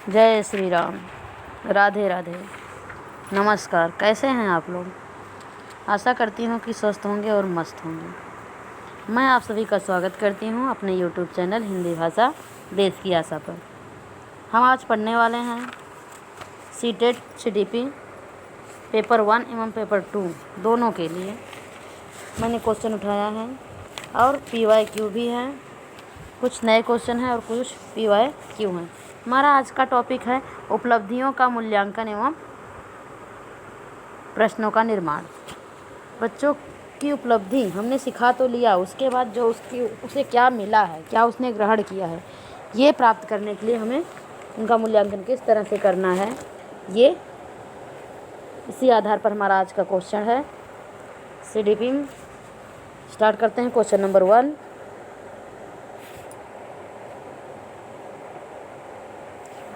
जय श्री राम। राधे राधे। नमस्कार। कैसे हैं आप लोग? आशा करती हूँ कि स्वस्थ होंगे और मस्त होंगे। मैं आप सभी का स्वागत करती हूँ अपने YouTube चैनल हिंदी भाषा देश की आशा पर। हम आज पढ़ने वाले हैं सीटेट CDP पेपर 1 एवं पेपर 2 दोनों के लिए मैंने क्वेश्चन उठाया है और PYQ भी है। कुछ नए क्वेश्चन हैं और कुछ PYQ हैं। हमारा आज का टॉपिक है उपलब्धियों का मूल्यांकन एवं प्रश्नों का निर्माण। बच्चों की उपलब्धि हमने सिखा तो लिया, उसके बाद जो उसे क्या मिला है, क्या उसने ग्रहण किया है, ये प्राप्त करने के लिए हमें उनका मूल्यांकन किस तरह से करना है, ये इसी आधार पर हमारा आज का क्वेश्चन है। CDP स्टार्ट करते हैं। क्वेश्चन नंबर 1,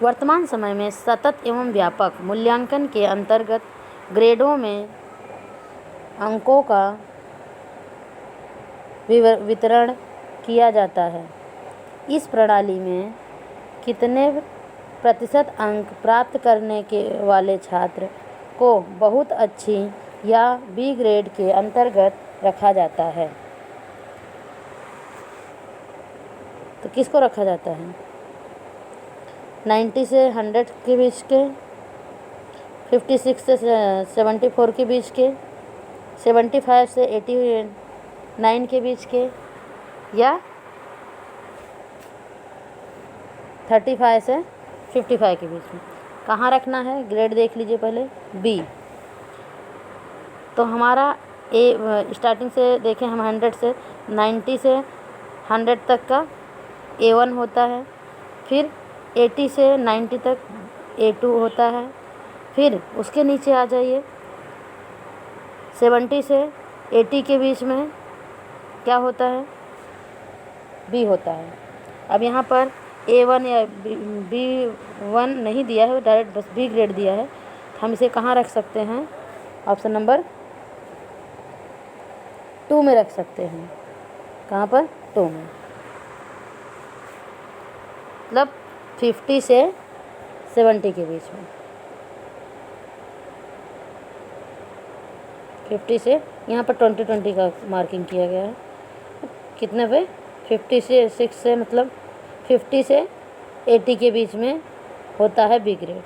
वर्तमान समय में सतत एवं व्यापक मूल्यांकन के अंतर्गत ग्रेडों में अंकों का वितरण किया जाता है। इस प्रणाली में कितने प्रतिशत अंक प्राप्त करने के वाले छात्र को बहुत अच्छी या B ग्रेड के अंतर्गत रखा जाता है? तो किसको रखा जाता है? 90 से 100 के बीच के, 56 से 74 के बीच के, 75 से 89 के बीच के, या 35 से 55 के बीच में। कहाँ रखना है? ग्रेड देख लीजिए पहले, B। तो हमारा स्टार्टिंग से देखें हम 100 से 90 से 100 तक का A1 होता है, फिर 80 से 90 तक A2 होता है, फिर उसके नीचे आ जाइए 70 से 80 के बीच में क्या होता है? B होता है। अब यहाँ पर A1 या B1 नहीं दिया है, डायरेक्ट बस B ग्रेड दिया है। हम इसे कहाँ रख सकते हैं? ऑप्शन नंबर 2 में रख सकते हैं। कहाँ पर? 2 में। मतलब 50 से 70 के बीच में। 50 से यहाँ पर 20 का मार्किंग किया गया है। कितने पे? 50 से 6 से, मतलब 50 से 80 के बीच में होता है B ग्रेड,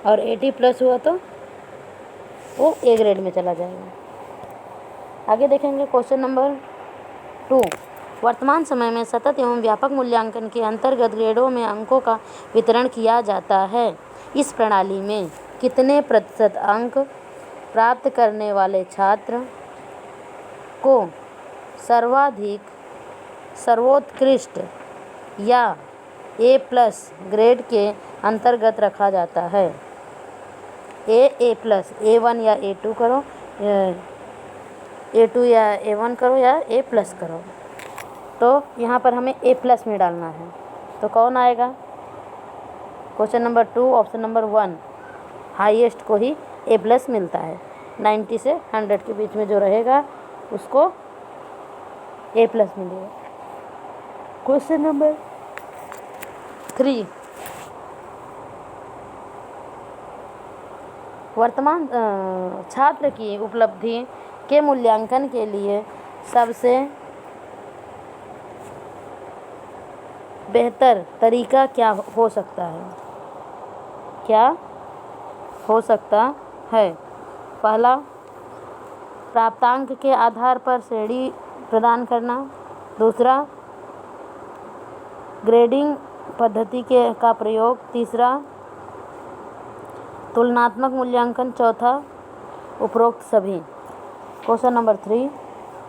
और 80 प्लस हुआ तो वो A ग्रेड में चला जाएगा। आगे देखेंगे क्वेश्चन नंबर 2, वर्तमान समय में सतत एवं व्यापक मूल्यांकन के अंतर्गत ग्रेडों में अंकों का वितरण किया जाता है। इस प्रणाली में कितने प्रतिशत अंक प्राप्त करने वाले छात्र को सर्वोत्कृष्ट या A+ ग्रेड के अंतर्गत रखा जाता है? A+, A1 या A2 करो, A2 या A1 करो, या A+ करो। तो यहाँ पर हमें A+ में डालना है, तो कौन आएगा? Question number 2 option number 1, highest को ही A+ मिलता है। 90 से 100 के बीच में जो रहेगा उसको A+ मिलेगा। क्वेश्चन नंबर 3, वर्तमान छात्र की उपलब्धि के मूल्यांकन के लिए सबसे बेहतर तरीका क्या हो सकता है? क्या हो सकता है? पहला, प्राप्तांक के आधार पर श्रेणी प्रदान करना। दूसरा, ग्रेडिंग पद्धति का प्रयोग। तीसरा, तुलनात्मक मूल्यांकन। चौथा, उपरोक्त सभी। Question number 3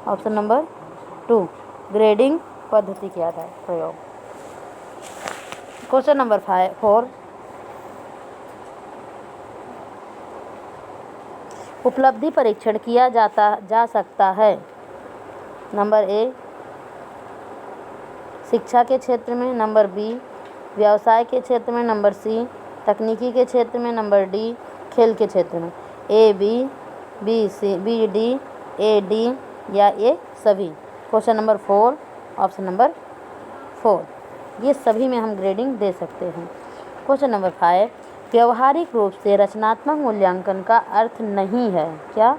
option number 2, grading पद्धति के आधार प्रयोग। क्वेश्चन नंबर 4, उपलब्धि परीक्षण किया जा सकता है। नंबर A, शिक्षा के क्षेत्र में। नंबर B, व्यवसाय के क्षेत्र में। नंबर C, तकनीकी के क्षेत्र में। नंबर D, खेल के क्षेत्र में। A, B, B, C, B, D, A, D या A सभी। Question number 4 option number 4। ये सभी में हम ग्रेडिंग दे सकते हैं। क्वेश्चन नंबर 5, व्यवहारिक रूप से रचनात्मक मूल्यांकन का अर्थ नहीं है। क्या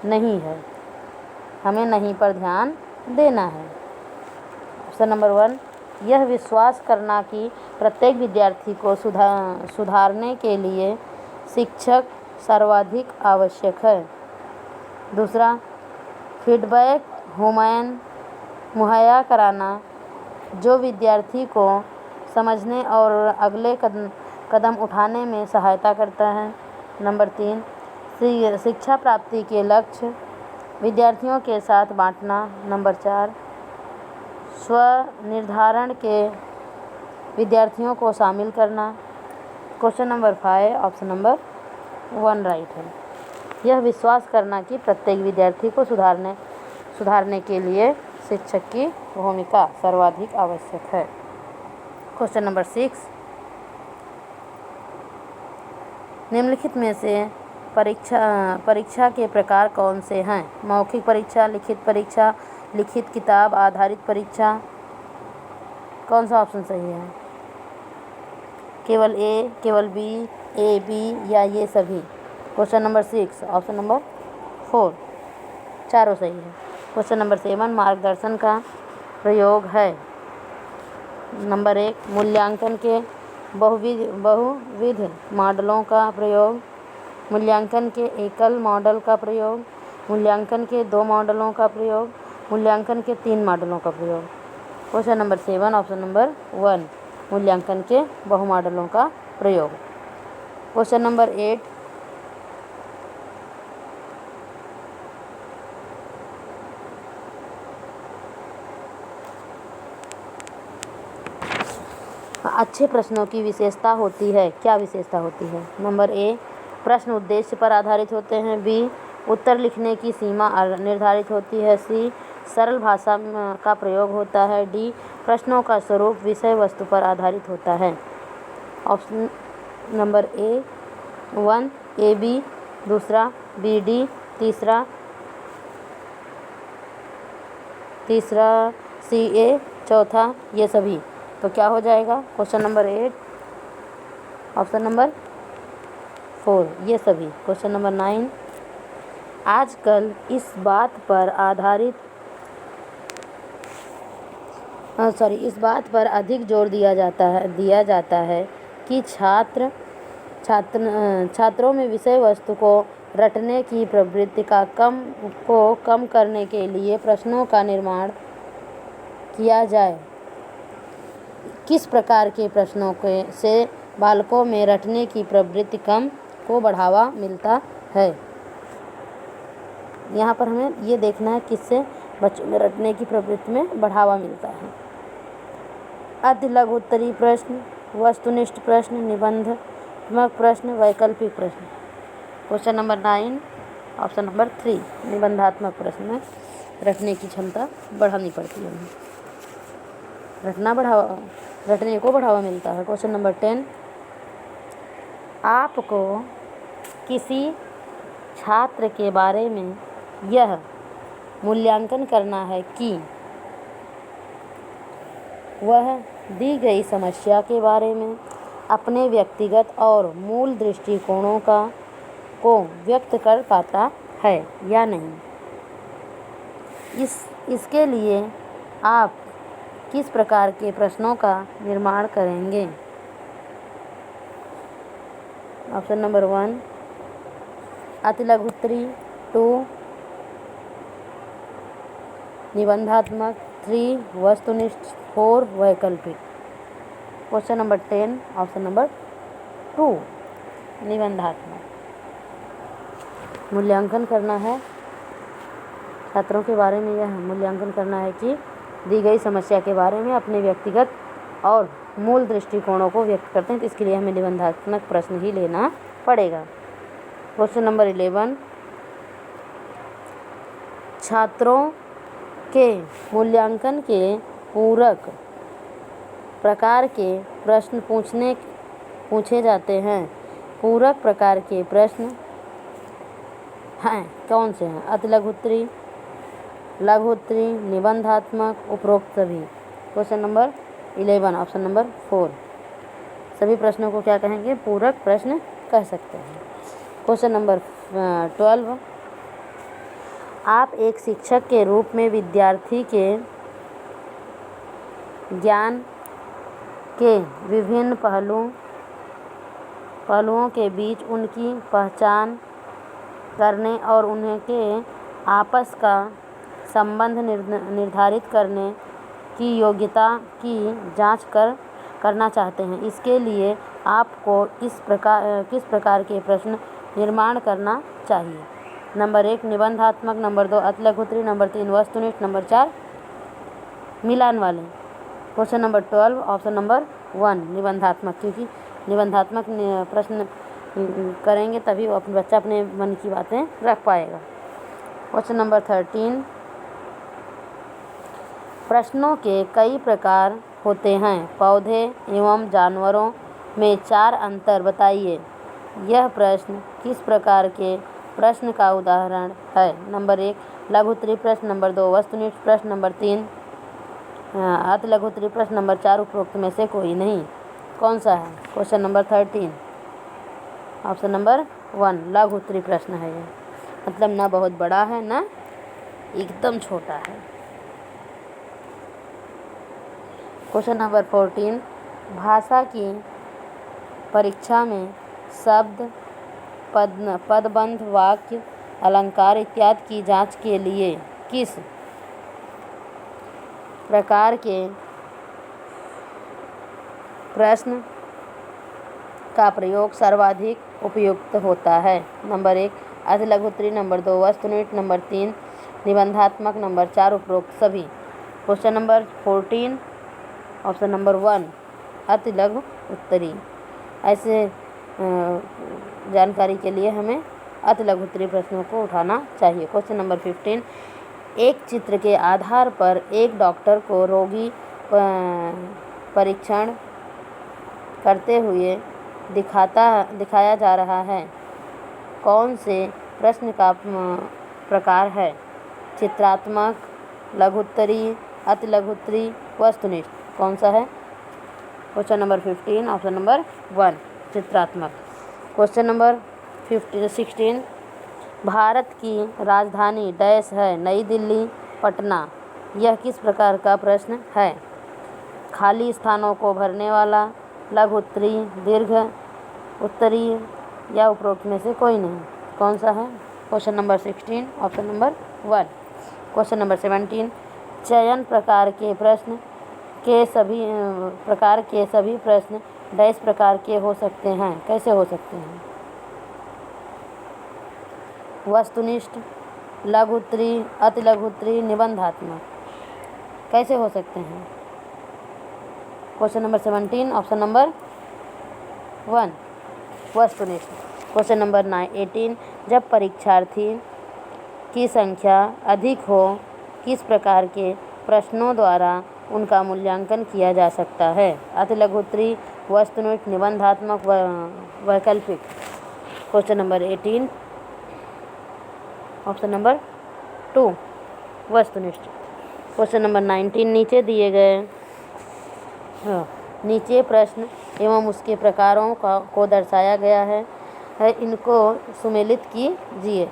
नहीं है? हमें नहीं पर ध्यान देना है। ऑप्शन नंबर 1, यह विश्वास करना कि प्रत्येक विद्यार्थी को सुधारने के लिए शिक्षक सर्वाधिक आवश्यक है। दूसरा, फीडबैक मुहैया कराना जो विद्यार्थी को समझने और अगले कदम उठाने में सहायता करता है। नंबर 3, शिक्षा प्राप्ति के लक्ष्य विद्यार्थियों के साथ बांटना। नंबर 4, स्व निर्धारण के विद्यार्थियों को शामिल करना। Question number 5 option number 1 right है। यह विश्वास करना कि प्रत्येक विद्यार्थी को सुधारने के लिए शिक्षक की भूमिका सर्वाधिक आवश्यक है। क्वेश्चन नंबर 6, निम्नलिखित में से परीक्षा के प्रकार कौन से हैं? मौखिक परीक्षा, लिखित परीक्षा, लिखित किताब आधारित परीक्षा। कौन सा ऑप्शन सही है? केवल ए, केवल बी, ए बी या ये सभी? क्वेश्चन नंबर 6 ऑप्शन नंबर 4 चारों सही है। क्वेश्चन नंबर 7, मार्गदर्शन का प्रयोग है। नंबर 1, मूल्यांकन के बहुविध मॉडलों का प्रयोग, मूल्यांकन के एकल मॉडल का प्रयोग, मूल्यांकन के 2 मॉडलों का प्रयोग, मूल्यांकन के 3 मॉडलों का प्रयोग। क्वेश्चन नंबर 7 ऑप्शन नंबर 1, मूल्यांकन के बहु मॉडलों का प्रयोग। क्वेश्चन नंबर 8, अच्छे प्रश्नों की विशेषता होती है। क्या विशेषता होती है? नंबर ए, प्रश्न उद्देश्य पर आधारित होते हैं। बी, उत्तर लिखने की सीमा निर्धारित होती है। सी, सरल भाषा का प्रयोग होता है। डी, प्रश्नों का स्वरूप विषय वस्तु पर आधारित होता है। Option number A 1, A B, दूसरा बी डी, तीसरा सी ए, चौथा ये सभी। तो क्या हो जाएगा? क्वेश्चन नंबर 8 ऑप्शन नंबर 4 ये सभी। क्वेश्चन नंबर 9, आजकल इस बात पर अधिक जोर दिया जाता है कि छात्रों में विषय वस्तु को रटने की प्रवृत्ति को कम करने के लिए प्रश्नों का निर्माण किया जाए। किस प्रकार के प्रश्नों से बालकों में रटने की प्रवृत्ति को बढ़ावा मिलता है? यहाँ पर हमें ये देखना है किससे बच्चों में रटने की प्रवृत्ति में बढ़ावा मिलता है। अति लघु उत्तरीय प्रश्न, वस्तुनिष्ठ प्रश्न, निबंधात्मक प्रश्न, वैकल्पिक प्रश्न। क्वेश्चन नंबर 9 ऑप्शन नंबर 3, निबंधात्मक प्रश्न में रटने की क्षमता बढ़ानी पड़ती है। रटने को बढ़ावा मिलता है। क्वेश्चन नंबर 10, आपको किसी छात्र के बारे में यह मूल्यांकन करना है कि वह दी गई समस्या के बारे में अपने व्यक्तिगत और मूल दृष्टिकोणों को व्यक्त कर पाता है या नहीं। इसके लिए आप किस प्रकार के प्रश्नों का निर्माण करेंगे? ऑप्शन नंबर 1, अति लघु उत्तरीय, 2 निबंधात्मक, 3 वस्तुनिष्ठ, 4 वैकल्पिक। Question number 10 option number 2 निबंधात्मक। मूल्यांकन करना है छात्रों के बारे में, यह मूल्यांकन करना है कि दी गई समस्या के बारे में अपने व्यक्तिगत और मूल दृष्टिकोणों को व्यक्त करते हैं, तो इसके लिए हमें निबंधात्मक प्रश्न ही लेना पड़ेगा। क्वेश्चन नंबर 11, छात्रों के मूल्यांकन के पूरक प्रकार के प्रश्न पूछे जाते हैं। पूरक प्रकार के प्रश्न हैं कौन से हैं? अति लघु उत्तरीय, लघु उत्तरीय, निबंधात्मक, उपरोक्त सभी। Question number 11 option number 4। सभी प्रश्नों को क्या कहेंगे? पूरक प्रश्न कह सकते हैं। क्वेश्चन नंबर 12, आप एक शिक्षक के रूप में विद्यार्थी के ज्ञान के विभिन्न पहलुओं के बीच उनकी पहचान करने और उनके आपस का संबंध निर्धारित करने की योग्यता की जांच करना चाहते हैं। इसके लिए आपको किस प्रकार के प्रश्न निर्माण करना चाहिए? नंबर 1 निबंधात्मक, नंबर 2 अतिलघुत्तरी, नंबर 3 वस्तुनिष्ठ, नंबर 4 मिलान वाले। क्वेश्चन नंबर 12 ऑप्शन नंबर 1 निबंधात्मक, क्योंकि निबंधात्मक प्रश्न करेंगे तभी वो बच्चा अपने मन की बातें रख पाएगा। क्वेश्चन नंबर 13, प्रश्नों के कई प्रकार होते हैं, पौधे एवं जानवरों में 4 अंतर बताइए। यह प्रश्न किस प्रकार के प्रश्न का उदाहरण है? नंबर 1 लघुत्तरी प्रश्न, नंबर 2 वस्तुनिष्ठ प्रश्न, नंबर 3 अतिलघुत्तरी प्रश्न, नंबर 4 उपरोक्त में से कोई नहीं। कौन सा है? क्वेश्चन नंबर 13 ऑप्शन नंबर 1 लघुत्तरी प्रश्न है। ये मतलब ना बहुत बड़ा है ना एकदम छोटा है। क्वेश्चन नंबर 14, भाषा की परीक्षा में शब्द, पदबंध, वाक्य, अलंकार इत्यादि की जांच के लिए किस प्रकार के प्रश्न का प्रयोग सर्वाधिक उपयुक्त होता है? नंबर 1 अतिलघुत्तरी, नंबर 2 वस्तुनिष्ठ, नंबर 3 निबंधात्मक, नंबर 4 उपरोक्त सभी। क्वेश्चन नंबर 14 ऑप्शन नंबर 1 अतिलघु उत्तरी। ऐसे जानकारी के लिए हमें अतिलघुत्तरी प्रश्नों को उठाना चाहिए। क्वेश्चन नंबर 15, एक चित्र के आधार पर एक डॉक्टर को रोगी परीक्षण करते हुए दिखाया जा रहा है। कौन से प्रश्न का प्रकार है? चित्रात्मक, लघुत्तरी, अतिलघुत्तरी, वस्तुनिष्ठ। कौन सा है? क्वेश्चन नंबर 15 ऑप्शन नंबर 1 चित्रात्मक। क्वेश्चन नंबर 16, भारत की राजधानी डैश है? नई दिल्ली, पटना। यह किस प्रकार का प्रश्न है? खाली स्थानों को भरने वाला, लघुत्तरी, दीर्घ उत्तरी या उपरोक्त में से कोई नहीं। कौन सा है? Question number 16 option number 1। Question number 17, चयन प्रकार के सभी प्रश्न डैश प्रकार के हो सकते हैं? कैसे हो सकते हैं? वस्तुनिष्ठ, लघुत्तरी, अतिलघुत्तरी, निबंधात्मक। कैसे हो सकते हैं? क्वेश्चन नंबर 17 ऑप्शन नंबर 1 वस्तुनिष्ठ। क्वेश्चन नंबर 18, जब परीक्षार्थी की संख्या अधिक हो किस प्रकार के प्रश्नों द्वारा उनका मूल्यांकन किया जा सकता है? अतिलघुत्तरी, वस्तुनिष्ठ, निबंधात्मक, वैकल्पिक। क्वेश्चन नंबर 18 ऑप्शन नंबर 2 वस्तुनिष्ठ। क्वेश्चन नंबर 19, नीचे दिए गए नीचे प्रश्न एवं उसके प्रकारों को दर्शाया गया है, इनको सुमेलित कीजिए।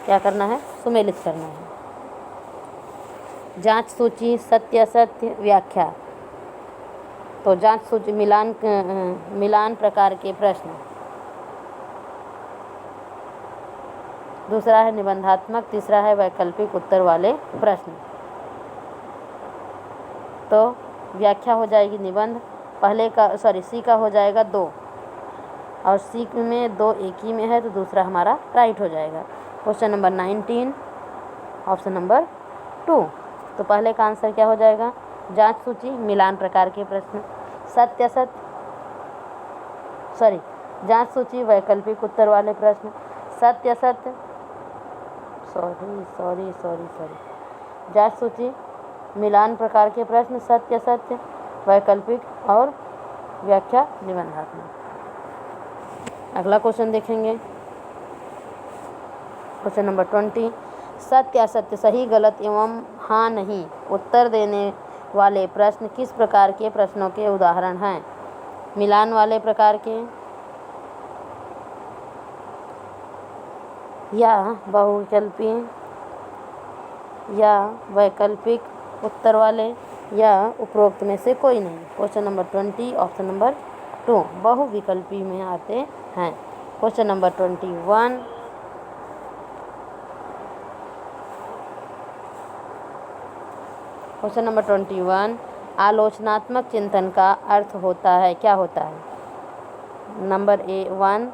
क्या करना है? सुमेलित करना है। जांच सूची, सत्य असत्य, व्याख्या। तो जांच सूची मिलान प्रकार के प्रश्न। दूसरा है निबंधात्मक, तीसरा है वैकल्पिक उत्तर वाले प्रश्न। तो व्याख्या हो जाएगी निबंध, सी का हो जाएगा 2 और सी में 2 एक ही में है तो दूसरा हमारा राइट हो जाएगा। Question number 19 option number 2। तो पहले का आंसर क्या हो जाएगा? जांच सूची मिलान प्रकार के प्रश्न, जांच सूची वैकल्पिक उत्तर वाले प्रश्न, सत्य असत्य जांच सूची मिलान प्रकार के प्रश्न, सत्य असत्य, वैकल्पिक और व्याख्या निबंधात्मक। अगला क्वेश्चन देखेंगे। क्वेश्चन नंबर 20, सत्य असत्य, सही गलत एवं हाँ नहीं उत्तर देने वाले प्रश्न किस प्रकार के प्रश्नों के उदाहरण हैं? मिलान वाले प्रकार के, या बहुविकल्पी, या वैकल्पिक उत्तर वाले, या उपरोक्त में से कोई नहीं। क्वेश्चन नंबर 20 ऑप्शन नंबर 2 बहुविकल्पी में आते हैं। क्वेश्चन नंबर 21 क्वेश्चन नंबर 21 आलोचनात्मक चिंतन का अर्थ होता है, क्या होता है? नंबर 1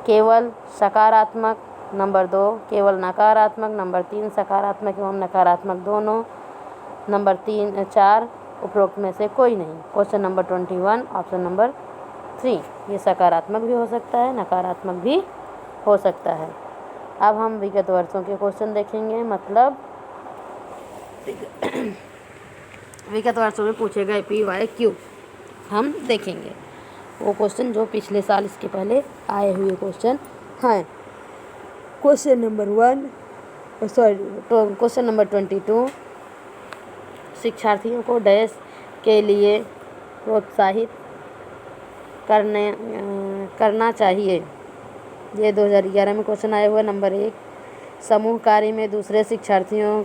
केवल सकारात्मक, नंबर 2 केवल नकारात्मक, नंबर 3 सकारात्मक एवं नकारात्मक दोनों, नंबर 4 उपरोक्त में से कोई नहीं। क्वेश्चन नंबर 21 ऑप्शन नंबर 3 ये सकारात्मक भी हो सकता है, नकारात्मक भी हो सकता है। अब हम विगत वर्षों के क्वेश्चन देखेंगे, मतलब विगत वर्षों में पूछे गए PYQ हम देखेंगे। वो क्वेश्चन जो पिछले साल इसके पहले आए हुए क्वेश्चन हैं। क्वेश्चन नंबर 22 शिक्षार्थियों को डैश के लिए प्रोत्साहित करना चाहिए। ये 2011 में क्वेश्चन आया हुआ। नंबर 1 समूह कार्य में दूसरे शिक्षार्थियों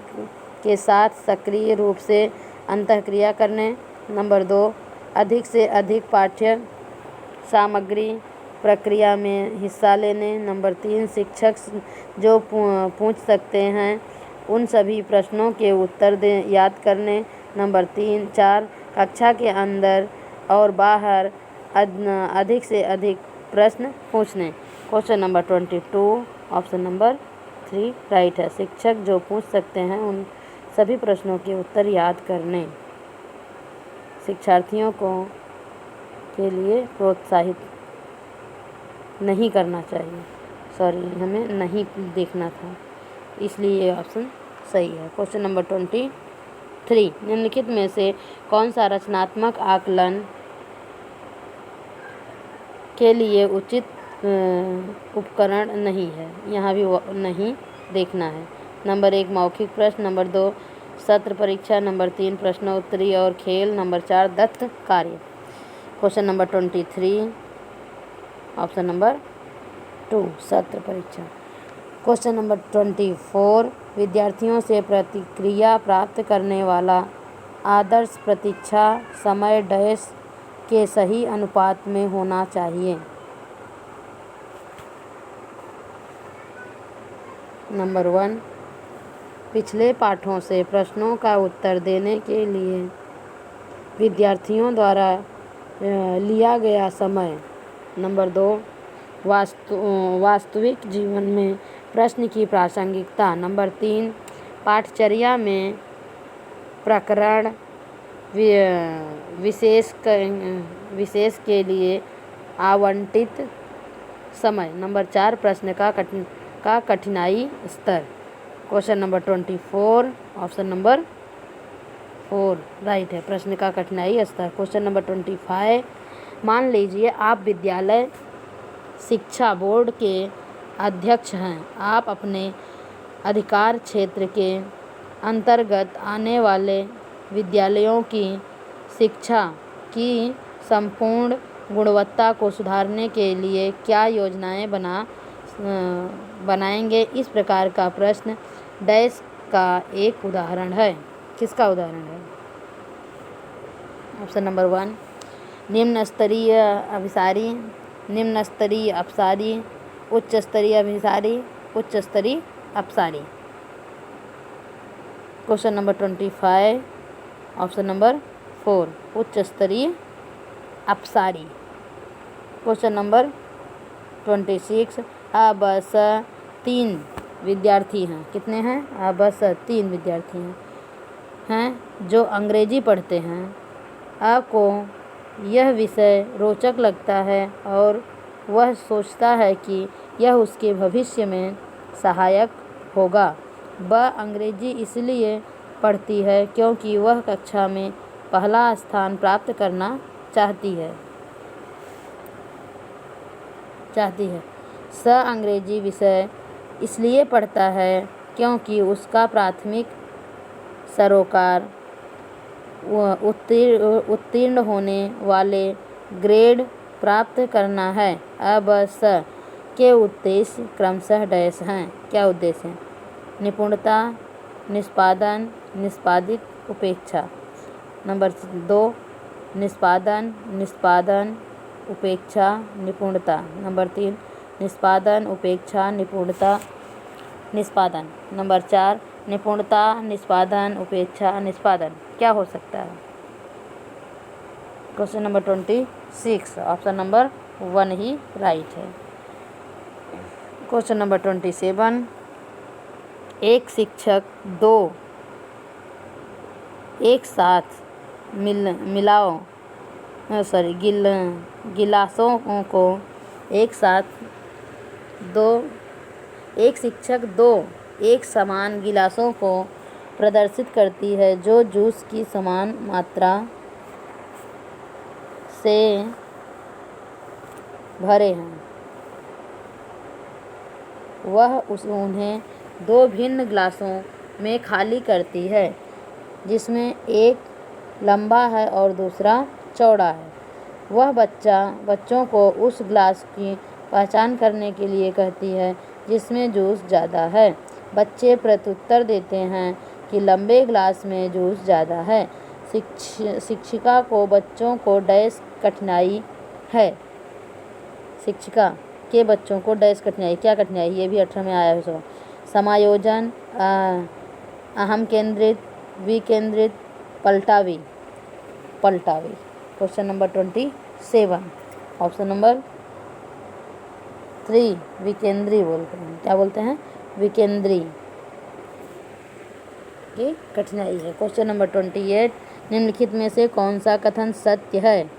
के साथ सक्रिय रूप से अंतःक्रिया करने। नंबर 2 अधिक से अधिक पाठ्य सामग्री प्रक्रिया में हिस्सा लेने। नंबर 3 शिक्षक जो पूछ सकते हैं उन सभी प्रश्नों के उत्तर याद करने। नंबर 4 कक्षा के अंदर और बाहर अधिक से अधिक प्रश्न पूछने। Question number 22 option number 3 right है। शिक्षक जो पूछ सकते हैं उन सभी प्रश्नों के उत्तर याद करने। शिक्षार्थियों के लिए प्रोत्साहित नहीं करना चाहिए, सॉरी हमें नहीं देखना था, इसलिए ये ऑप्शन सही है। क्वेश्चन नंबर 23 निम्नलिखित में से कौन सा रचनात्मक आकलन के लिए उचित उपकरण नहीं है? यहाँ भी नहीं देखना है। नंबर 1 मौखिक प्रश्न, नंबर 2 सत्र परीक्षा, नंबर 3 प्रश्नोत्तरी और खेल, नंबर 4 दत्त कार्य। क्वेश्चन नंबर 23 ऑप्शन नंबर 2 सत्र परीक्षा। क्वेश्चन नंबर 24 विद्यार्थियों से प्रतिक्रिया प्राप्त करने वाला आदर्श प्रतीक्षा समय डैश के सही अनुपात में होना चाहिए। नंबर 1 पिछले पाठों से प्रश्नों का उत्तर देने के लिए विद्यार्थियों द्वारा लिया गया समय। नंबर 2 वास्तविक जीवन में प्रश्न की प्रासंगिकता। नंबर 3 पाठचर्या में प्रकरण विशेष के लिए आवंटित समय। नंबर 4 प्रश्न का कठिनाई स्तर। Question number 24 option number 4 right है, प्रश्न का कठिनाई स्तर। क्वेश्चन नंबर 25 मान लीजिए आप विद्यालय शिक्षा बोर्ड के अध्यक्ष हैं। आप अपने अधिकार क्षेत्र के अंतर्गत आने वाले विद्यालयों की शिक्षा की संपूर्ण गुणवत्ता को सुधारने के लिए क्या योजनाएं बनाएंगे? इस प्रकार का प्रश्न डैश का एक उदाहरण है। किसका उदाहरण है? ऑप्शन नंबर 1 निम्न स्तरीय अभिसारी, निम्न स्तरीय अपसारी, उच्च स्तरीय अभिसारी, उच्च स्तरीय अपसारी। क्वेश्चन नंबर 25 ऑप्शन नंबर 4 उच्च स्तरीय अपसारी। क्वेश्चन नंबर 26 बस 3 विद्यार्थी हैं। कितने हैं? बस 3 विद्यार्थी हैं जो अंग्रेजी पढ़ते हैं। आपको यह विषय रोचक लगता है और वह सोचता है कि यह उसके भविष्य में सहायक होगा। वह अंग्रेजी इसलिए पढ़ती है क्योंकि वह कक्षा में पहला स्थान प्राप्त करना चाहती है। स अंग्रेजी विषय इसलिए पढ़ता है क्योंकि उसका प्राथमिक सरोकार उत्तीर्ण होने वाले ग्रेड प्राप्त करना है। अब स के उद्देश्य क्रमशः डैश हैं। क्या उद्देश्य हैं? निपुणता, निष्पादन, निष्पादित, उपेक्षा। नंबर 2 निष्पादन, निष्पादन, उपेक्षा, निपुणता। नंबर 3 निष्पादन, उपेक्षा, निपुणता, निष्पादन। नंबर 4 निपुणता, निष्पादन, उपेक्षा, निष्पादन। क्या हो सकता है? क्वेश्चन नंबर 26 ऑप्शन नंबर 1 ही राइट है। क्वेश्चन नंबर 27 एक शिक्षक दो एक साथ गिलासों को एक साथ एक शिक्षक दो एक समान गिलासों को प्रदर्शित करती है जो जूस की समान मात्रा से भरे हैं। वह उन्हें दो भिन्न गिलासों में खाली करती है, जिसमें एक लंबा है और दूसरा चौड़ा है। वह बच्चों को उस गिलास की पहचान करने के लिए कहती है जिसमें जूस ज़्यादा है। बच्चे प्रत्युत्तर देते हैं कि लंबे गिलास में जूस ज़्यादा है। शिक्षिका को बच्चों को डैश कठिनाई है। शिक्षिका के बच्चों को डैश कठिनाई। क्या कठिनाई? ये भी 18 में आया है। सो समायोजन, अहम केंद्रित, विकेंद्रित, पलटावी। क्वेश्चन नंबर 27 ऑप्शन नंबर 3 विकेंद्री बोलते हैं। क्या बोलते हैं? विकेंद्री की कठिनाई है। क्वेश्चन नंबर 28 निम्नलिखित में से कौन सा कथन सत्य है?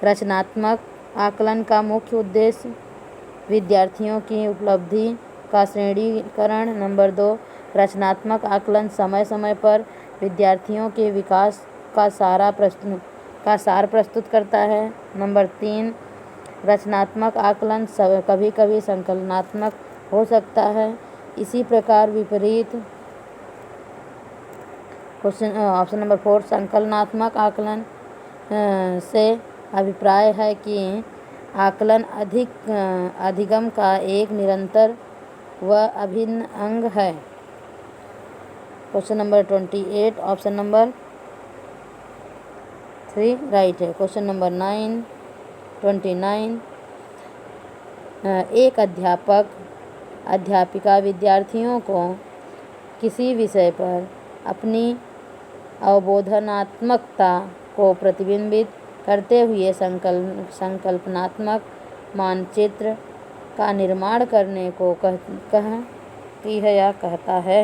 रचनात्मक आकलन का मुख्य उद्देश्य विद्यार्थियों की उपलब्धि का श्रेणीकरण। नंबर 2 रचनात्मक आकलन समय समय पर विद्यार्थियों के विकास का सार प्रस्तुत करता है। नंबर 3 रचनात्मक आकलन कभी कभी संकलनात्मक हो सकता है। इसी प्रकार विपरीत क्वेश्चन ऑप्शन नंबर 4 संकलनात्मक आकलन से अभिप्राय है कि आकलन अधिगम का एक निरंतर व अभिन्न अंग है। Question number 28 option number 3 right है। क्वेश्चन नंबर 29 एक अध्यापिका विद्यार्थियों को किसी विषय पर अपनी अवबोधनात्मकता को प्रतिबिंबित करते हुए संकल्पनात्मक मानचित्र का निर्माण करने को कहती है या कहता है।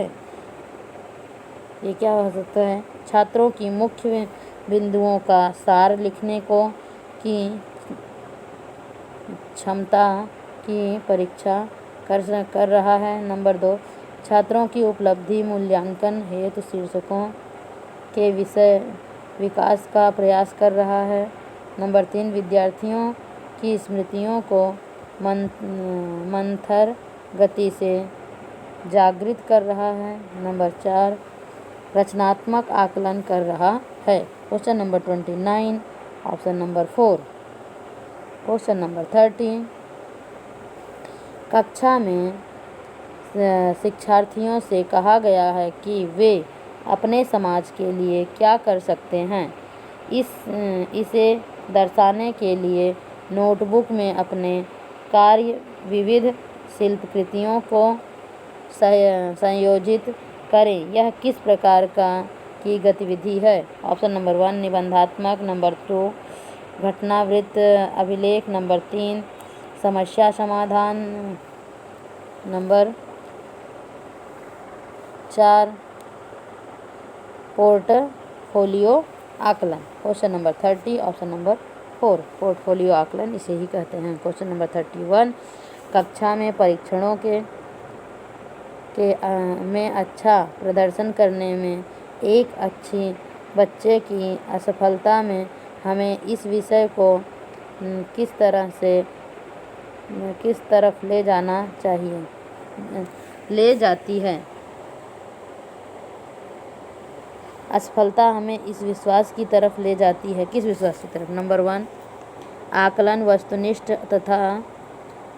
ये क्या हो सकता है? छात्रों की मुख्य बिंदुओं का सार लिखने को की क्षमता की परीक्षा कर रहा है। नंबर 2 छात्रों की उपलब्धि मूल्यांकन हेतु शीर्षकों के विषय विकास का प्रयास कर रहा है। नंबर 3 विद्यार्थियों की स्मृतियों को मंथर गति से जागृत कर रहा है। नंबर 4 रचनात्मक आकलन कर रहा है। Question number 29 option number 4। Question number 30 कक्षा में शिक्षार्थियों से कहा गया है कि वे अपने समाज के लिए क्या कर सकते हैं। इसे दर्शाने के लिए नोटबुक में अपने कार्य विविध शिल्पकृतियों को संयोजित करें। यह किस प्रकार की गतिविधि है? ऑप्शन नंबर 1 निबंधात्मक, नंबर 2 घटनावृत्त अभिलेख, नंबर 3 समस्या समाधान, नंबर 4 पोर्टफोलियो आकलन। Question number 30 option number 4 portfolio आकलन इसे ही कहते हैं। क्वेश्चन नंबर 31 कक्षा में परीक्षणों में अच्छा प्रदर्शन करने में एक अच्छी बच्चे की असफलता में हमें इस विषय को किस तरफ ले जाती है। असफलता हमें इस विश्वास की तरफ ले जाती है, किस विश्वास की तरफ? नंबर 1, आकलन वस्तुनिष्ठ तथा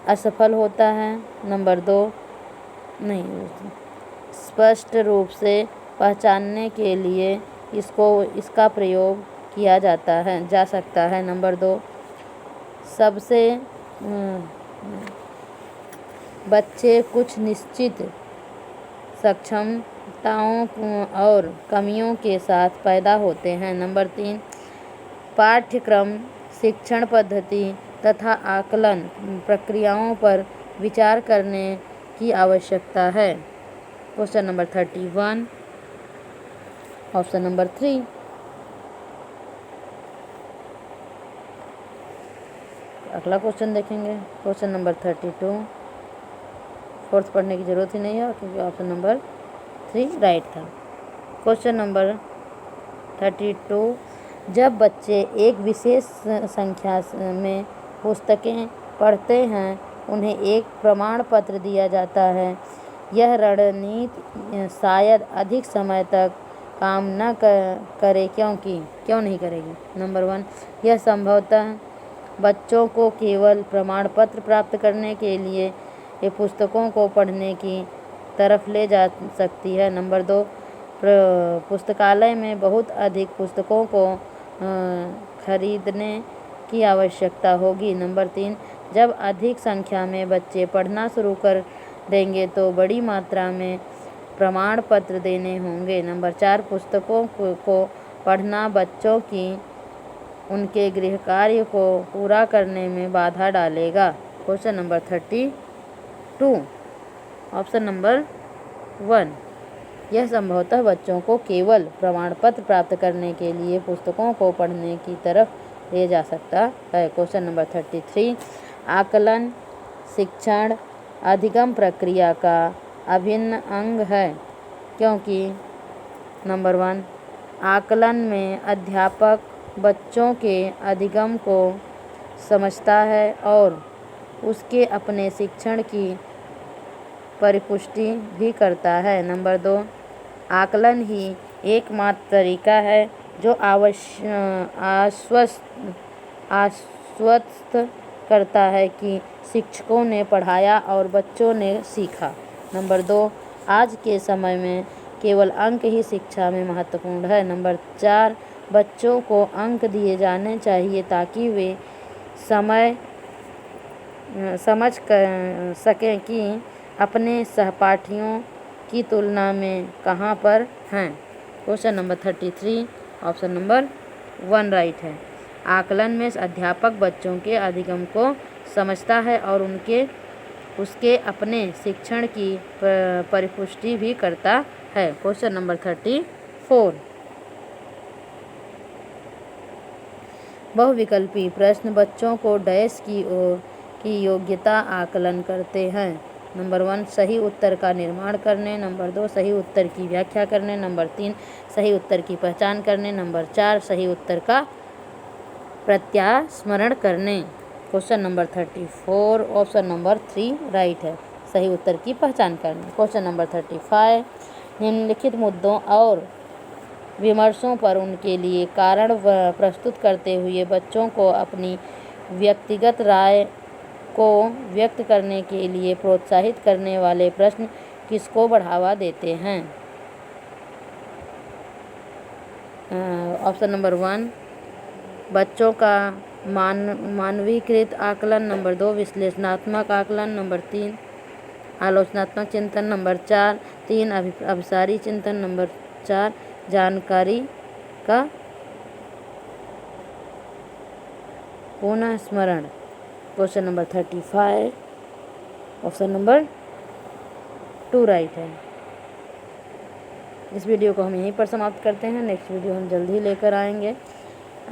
असफल होता है। नंबर 2, नहीं, स्पष्ट रूप से पहचानने के लिए इसका प्रयोग किया जा सकता है। नंबर 2, सबसे बच्चे कुछ निश्चित सक्षमताओं और कमियों के साथ पैदा होते हैं। नंबर 3, पाठ्यक्रम, शिक्षण पद्धति तथा आकलन प्रक्रियाओं पर विचार करने की आवश्यकता है। Question number 31, option number 3। अगला क्वेश्चन देखेंगे, क्वेश्चन नंबर 32। फोर्थ पढ़ने की ज़रूरत ही नहीं है क्योंकि ऑप्शन नंबर 3 राइट था। क्वेश्चन नंबर 32, जब बच्चे एक विशेष संख्या में पुस्तकें पढ़ते हैं उन्हें एक प्रमाण पत्र दिया जाता है। यह रणनीति शायद अधिक समय तक काम न करे, क्यों नहीं करेगी? नंबर 1, यह संभवतः बच्चों को केवल प्रमाण पत्र प्राप्त करने के लिए ये पुस्तकों को पढ़ने की तरफ ले जा सकती है। नंबर 2, पुस्तकालय में बहुत अधिक पुस्तकों को खरीदने की आवश्यकता होगी। नंबर 3, जब अधिक संख्या में बच्चे पढ़ना शुरू कर देंगे तो बड़ी मात्रा में प्रमाण पत्र देने होंगे। नंबर 4, पुस्तकों को पढ़ना बच्चों की उनके गृह कार्य को पूरा करने में बाधा डालेगा। क्वेश्चन नंबर 32, ऑप्शन नंबर 1, यह संभवतः बच्चों को केवल प्रमाण पत्र प्राप्त करने के लिए पुस्तकों को पढ़ने की तरफ ले जा सकता है। क्वेश्चन नंबर 33, आकलन शिक्षण अधिगम प्रक्रिया का अभिन्न अंग है, क्योंकि नंबर 1, आकलन में अध्यापक बच्चों के अधिगम को समझता है और उसके अपने शिक्षण की परिपुष्टि भी करता है। नंबर 2, आकलन ही एकमात्र तरीका है जो आश्वस्त करता है कि शिक्षकों ने पढ़ाया और बच्चों ने सीखा। नंबर 2, आज के समय में केवल अंक ही शिक्षा में महत्वपूर्ण है। नंबर 4, बच्चों को अंक दिए जाने चाहिए ताकि वे समझ सकें कि अपने सहपाठियों की तुलना में कहाँ पर हैं। Question number 33, option number 1 right है। आकलन में अध्यापक बच्चों के अधिगम को समझता है और उसके अपने शिक्षण की परिपुष्टि भी करता है। क्वेश्चन नंबर 34, बहुविकल्पी प्रश्न बच्चों को डैश की योग्यता आकलन करते हैं। नंबर 1, सही उत्तर का निर्माण करने। नंबर 2, सही उत्तर की व्याख्या करने। नंबर 3, सही उत्तर की पहचान करने। नंबर 4, सही उत्तर का प्रत्यास्मरण करने। Question number 34, option number 3 right है, सही उत्तर की पहचान करने। क्वेश्चन नंबर 35, निम्नलिखित मुद्दों और विमर्शों पर उनके लिए कारण प्रस्तुत करते हुए बच्चों को अपनी व्यक्तिगत राय को व्यक्त करने के लिए प्रोत्साहित करने वाले प्रश्न किसको बढ़ावा देते हैं? ऑप्शन नंबर 1, बच्चों का मानवीकृत आकलन। नंबर 2, विश्लेषणात्मक आकलन। नंबर 3, आलोचनात्मक चिंतन। नंबर 4, अभिसारी चिंतन। नंबर 4, जानकारी का पुनः स्मरण। Question number 35, option number 2 right है। इस वीडियो को हम यहीं पर समाप्त करते हैं। नेक्स्ट वीडियो हम जल्द ही लेकर आएंगे।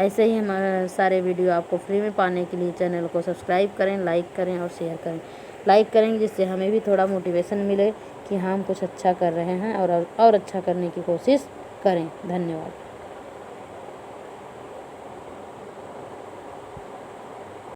ऐसे ही हमारे सारे वीडियो आपको फ्री में पाने के लिए चैनल को सब्सक्राइब करें, लाइक करें और शेयर करें। लाइक करेंगे जिससे हमें भी थोड़ा मोटिवेशन मिले कि हम कुछ अच्छा कर रहे हैं और अच्छा करने की कोशिश करें। धन्यवाद।